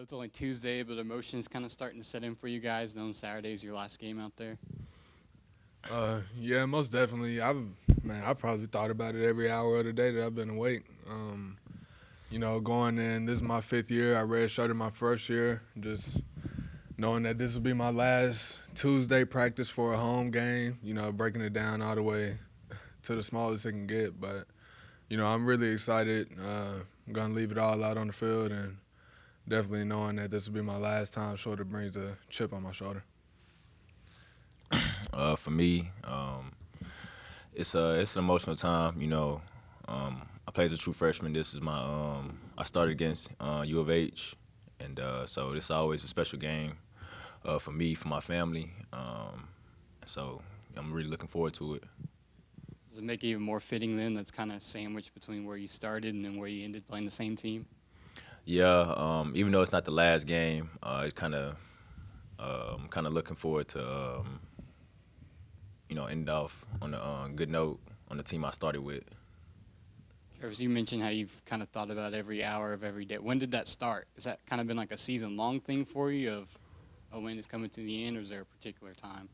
know it's only Tuesday, but emotions kind of starting to set in for you guys, knowing Saturday's your last game out there. Yeah, most definitely. I probably thought about it every hour of the day that I've been awake. Going in, this is my 5th year. I redshirted my first year. Just knowing that this will be my last Tuesday practice for a home game. Breaking it down all the way to the smallest it can get. But I'm really excited. I'm gonna leave it all out on the field, and definitely knowing that this will be my last time sort of brings a chip on my shoulder. For me, it's an emotional time. I played as a true freshman. This is my I started against U of H, and so it's always a special game for me, for my family. So I'm really looking forward to it. Does it make it even more fitting then? That's kind of sandwiched between where you started and then where you ended playing the same team. Yeah, even though it's not the last game, it's kind of looking forward to end off on a good note on the team I started with. Trevis, you mentioned how you've kind of thought about every hour of every day. When did that start? Has that kind of been like a season-long thing for you of, oh, when it's coming to the end, or is there a particular time?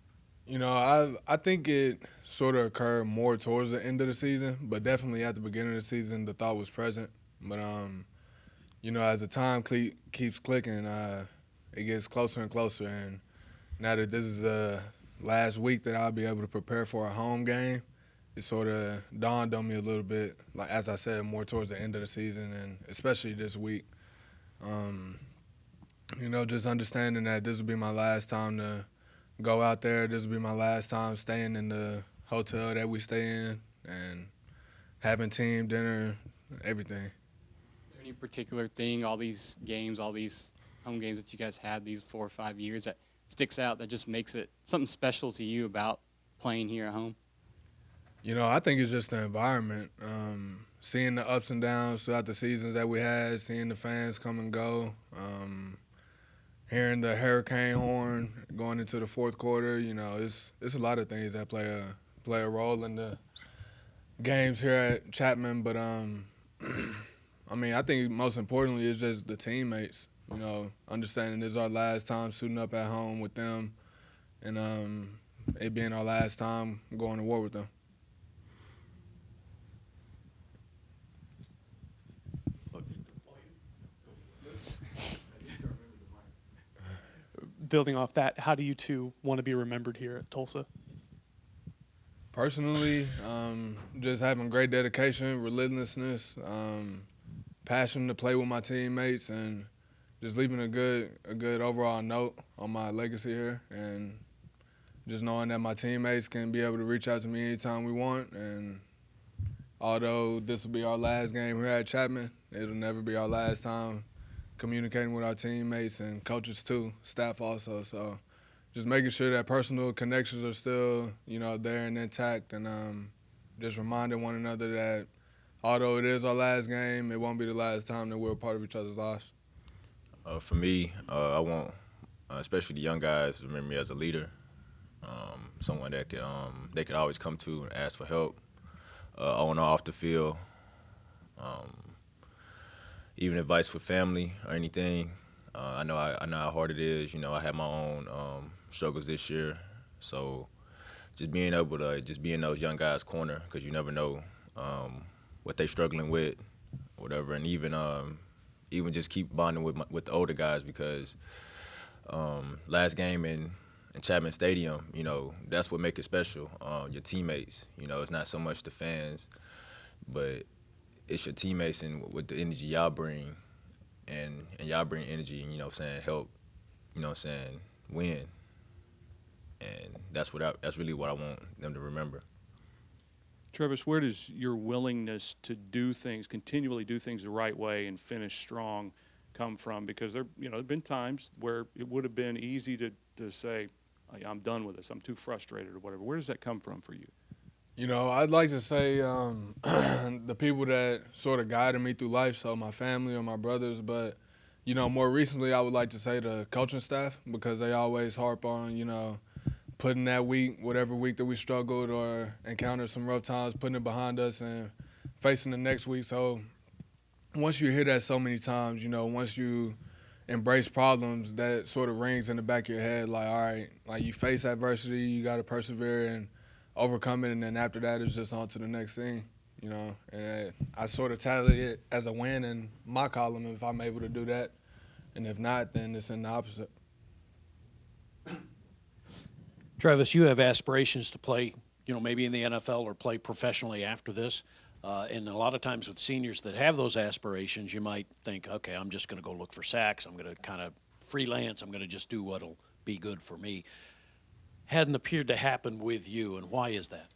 I think it sort of occurred more towards the end of the season, but definitely at the beginning of the season, the thought was present. But as the time keeps clicking, it gets closer and closer. And now that this is the last week that I'll be able to prepare for a home game, it sort of dawned on me a little bit, like as I said, more towards the end of the season, and especially this week. Just understanding that this will be my last time to go out there. This will be my last time staying in the hotel that we stay in and having team dinner, everything. Is there any particular thing, all these games, all these home games that you guys had these 4 or 5 years that sticks out that just makes it something special to you about playing here at home? I think it's just the environment. Seeing the ups and downs throughout the seasons that we had, seeing the fans come and go, hearing the hurricane horn going into the fourth quarter. It's a lot of things that play a role in the games here at Chapman. But I think most importantly it's just the teammates. Understanding this is our last time suiting up at home with them, and it being our last time going to war with them. Building off that, how do you two want to be remembered here at Tulsa? Personally, just having great dedication, relentlessness, passion to play with my teammates, and just leaving a good overall note on my legacy here, and just knowing that my teammates can be able to reach out to me anytime we want. And although this will be our last game here at Chapman, it'll never be our last time communicating with our teammates and coaches too, staff also. So just making sure that personal connections are still, there and intact, and just reminding one another that although it is our last game, it won't be the last time that we're a part of each other's lives. For me, I want, especially the young guys, to remember me as a leader, someone that they could always come to and ask for help on or off the field. Even advice for family or anything. I know how hard it is. I had my own struggles this year, so just being able to just be in those young guys' corner, because you never know what they're struggling with, whatever, and even just keep bonding with the older guys, because last game in Chapman Stadium, that's what makes it special. Your teammates, it's not so much the fans, but it's your teammates and with the energy y'all bring, and y'all bring energy, and help, win. And that's really what I want them to remember. Trevis, where does your willingness to continually do things the right way and finish strong come from? Because there have been times where it would have been easy to say, I'm done with this, I'm too frustrated or whatever. Where does that come from for you? I'd like to say the people that sort of guided me through life, so my family or my brothers, but, more recently I would like to say the coaching staff, because they always harp on, putting that week, whatever week that we struggled or encountered some rough times, putting it behind us and facing the next week. So once you hear that so many times, once you embrace problems, that sort of rings in the back of your head like, all right, like you face adversity, you got to persevere and overcome it, and then after that it's just on to the next thing, you know. And I sort of tally it as a win in my column if I'm able to do that, and if not, then it's in the opposite. Trevis, you have aspirations to play, maybe in the NFL or play professionally after this. And a lot of times with seniors that have those aspirations, you might think, okay, I'm just going to go look for sacks. I'm going to kind of freelance. I'm going to just do what'll be good for me. Hadn't appeared to happen with you, and why is that?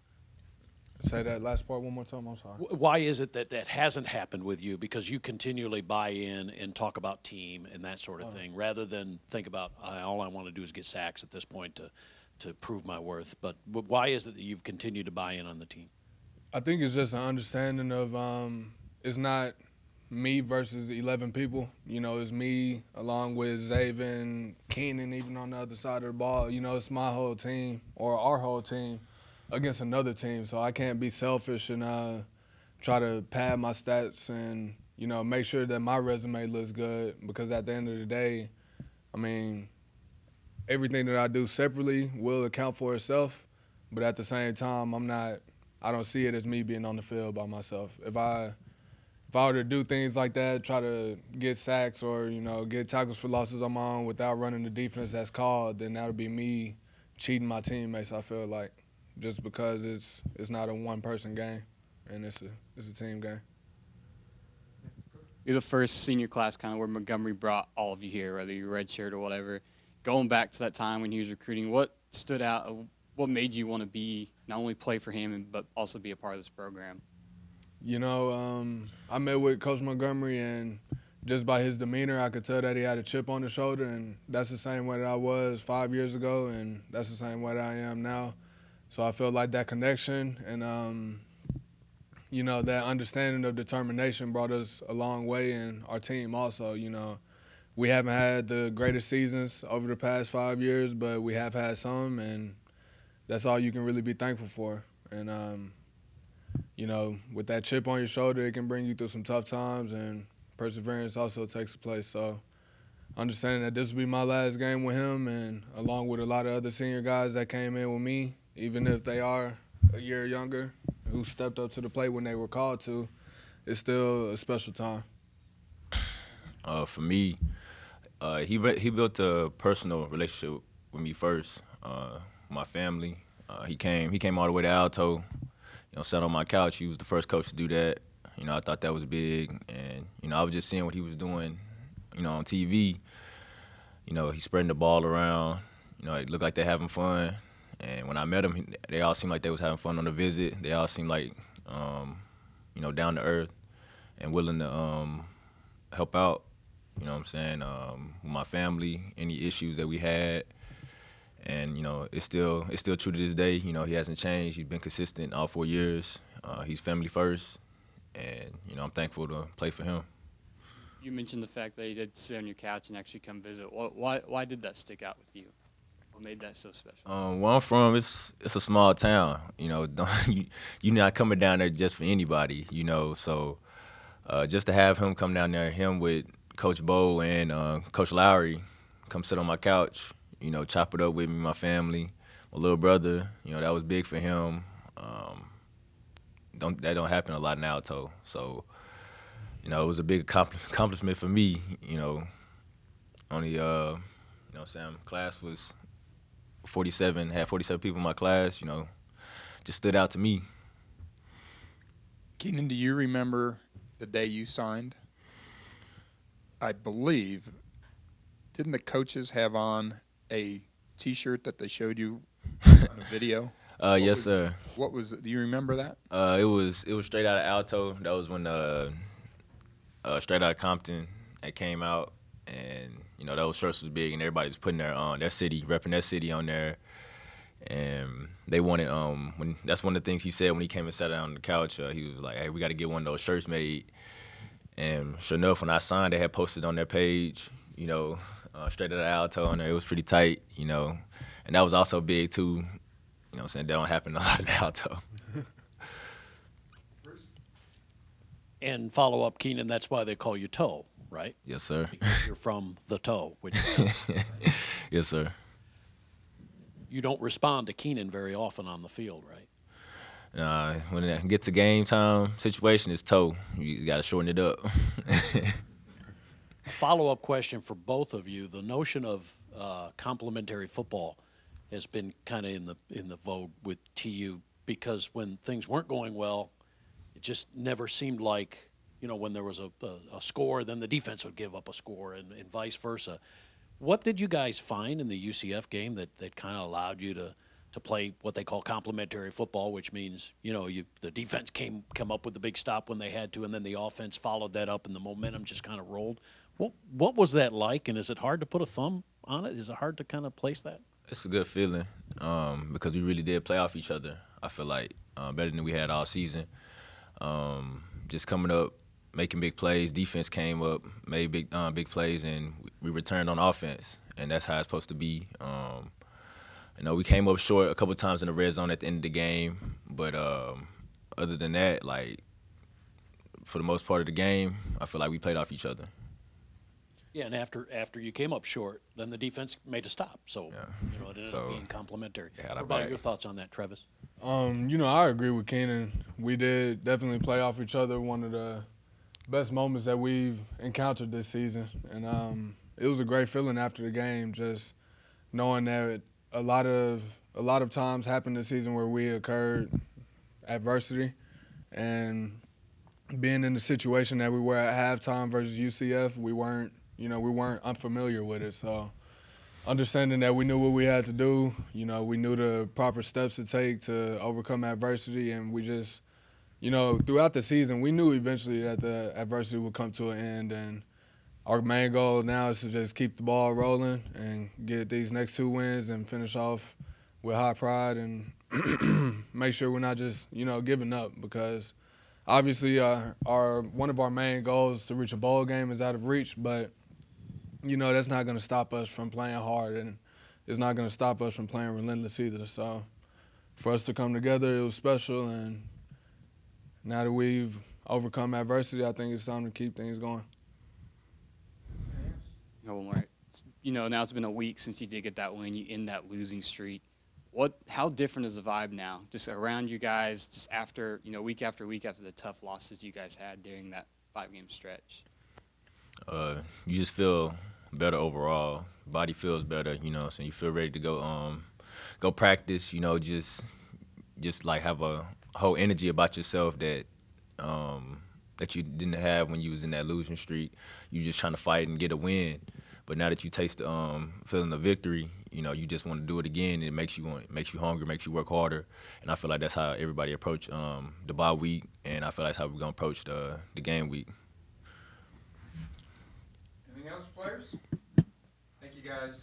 Say that last part one more time, I'm sorry. Why is it that that hasn't happened with you? Because you continually buy in and talk about team and that sort of thing, rather than think about, all I want to do is get sacks at this point to prove my worth. But why is it that you've continued to buy in on the team? I think it's just an understanding of it's not me versus 11 people. It's me along with Zaven, Kennan, even on the other side of the ball. It's my whole team or our whole team against another team. So I can't be selfish and try to pad my stats and, make sure that my resume looks good, because at the end of the day, I mean, everything that I do separately will account for itself, but at the same time, I don't see it as me being on the field by myself. If I were to do things like that, try to get sacks or, get tackles for losses on my own without running the defense that's called, then that would be me cheating my teammates, I feel like, just because it's not a one-person game and it's a team game. You're the first senior class kind of where Montgomery brought all of you here, whether you're redshirt or whatever. Going back to that time when he was recruiting, what stood out? What made you want to be not only play for him but also be a part of this program? I met with Coach Montgomery, and just by his demeanor, I could tell that he had a chip on his shoulder, and that's the same way that I was 5 years ago, and that's the same way that I am now. So I feel like that connection and, that understanding of determination brought us a long way, and our team also, We haven't had the greatest seasons over the past 5 years, but we have had some, and that's all you can really be thankful for. And, with that chip on your shoulder, it can bring you through some tough times, and perseverance also takes place. So understanding that this will be my last game with him, and along with a lot of other senior guys that came in with me, even if they are a year younger, who stepped up to the plate when they were called to, it's still a special time. For me, he built a personal relationship with me first. My family. He came all the way to Alto. Sat on my couch. He was the first coach to do that. I thought that was big, and I was just seeing what he was doing, on TV. He's spreading the ball around. It looked like they're having fun. And when I met him, they all seemed like they was having fun on the visit. They all seemed like, down to earth and willing to help out. With my family, any issues that we had. And, it's still true to this day. He hasn't changed. He's been consistent all 4 years. He's family first. And, I'm thankful to play for him. You mentioned the fact that he did sit on your couch and actually come visit. Why did that stick out with you? What made that so special? Where I'm from, it's a small town. You're not coming down there just for anybody, So just to have him come down there, him with Coach Bo and Coach Lowry, come sit on my couch, chop it up with me, my family, my little brother, that was big for him. That don't happen a lot in Alto. So, it was a big accomplishment for me, Only, Sam, class was 47, had 47 people in my class, just stood out to me. Kennan, do you remember the day you signed? I believe, didn't the coaches have on a T-shirt that they showed you on a video? Yes, sir. What was it? Do you remember that? It was straight out of Alto. That was when straight out of Compton it came out, and those shirts was big, and everybody was putting their city, repping their city on there, and they wanted that's one of the things he said when he came and sat down on the couch. He was like, "Hey, we got to get one of those shirts made." And sure enough, when I signed, they had posted on their page, straight out of Alto on there. It was pretty tight, and that was also big too. That don't happen a lot in Alto. And follow up, Kennan, that's why they call you Toe. right? Yes, sir. Because you're from the toe, which Yes, sir. you don't respond to Kennan very often on the field, right? When it gets to game time situation, it's toe. You got to shorten it up. A follow-up question for both of you: the notion of complementary football has been kind of in the vogue with TU because when things weren't going well, it just never seemed like, you know, when there was a score, then the defense would give up a score, and vice versa. What did you guys find in the UCF game that kind of allowed you to play what they call complementary football, which means, you know, the defense come up with the big stop when they had to, and then the offense followed that up, and the momentum just kind of rolled? What was that like, and is it hard to put a thumb on it? Is it hard to kind of place that? It's a good feeling because we really did play off each other. I feel like better than we had all season. Just coming up, making big plays. Defense came up, made big plays, and we returned on offense, and that's how it's supposed to be. You know, we came up short a couple times in the red zone at the end of the game, but other than that, like for the most part of the game, I feel like we played off each other. Yeah, and after you came up short, then the defense made a stop. So, Yeah. you know, it ended So, up being complimentary. yeah, What that about back. your thoughts on that, Trevis? You know, I agree with Kennan. We did definitely play off each other. One of the best moments that we've encountered this season, and it was a great feeling after the game, just knowing that a lot of times happened this season where we occurred adversity, and being in the situation that we were at halftime versus UCF, we weren't unfamiliar with it. So understanding that we knew what we had to do, you know, we knew the proper steps to take to overcome adversity, and we just, you know, throughout the season, we knew eventually that the adversity would come to an end, and our main goal now is to just keep the ball rolling and get these next 2 wins and finish off with high pride and make sure we're not just, you know, giving up, because obviously one of our main goals to reach a bowl game is out of reach, but you know, that's not going to stop us from playing hard, and it's not going to stop us from playing relentless either. So for us to come together, it was special, and now that we've overcome adversity, I think it's time to keep things going. No more. You know, now it's been a week since you did get that win. You end that losing streak. How different is the vibe now, just around you guys, just after, you know, week after week after the tough losses you guys had during that 5-game stretch? You just feel better overall. Body feels better, you know, so you feel ready to go practice, you know, just like have a whole energy about yourself that that you didn't have when you was in that losing streak. You just trying to fight and get a win. But now that you taste the feeling of victory, you know, you just want to do it again. And it makes you hungry, makes you work harder. And I feel like that's how everybody approach the bye week, and I feel like that's how we're gonna approach the game week. Anything else, players? Thank you, guys.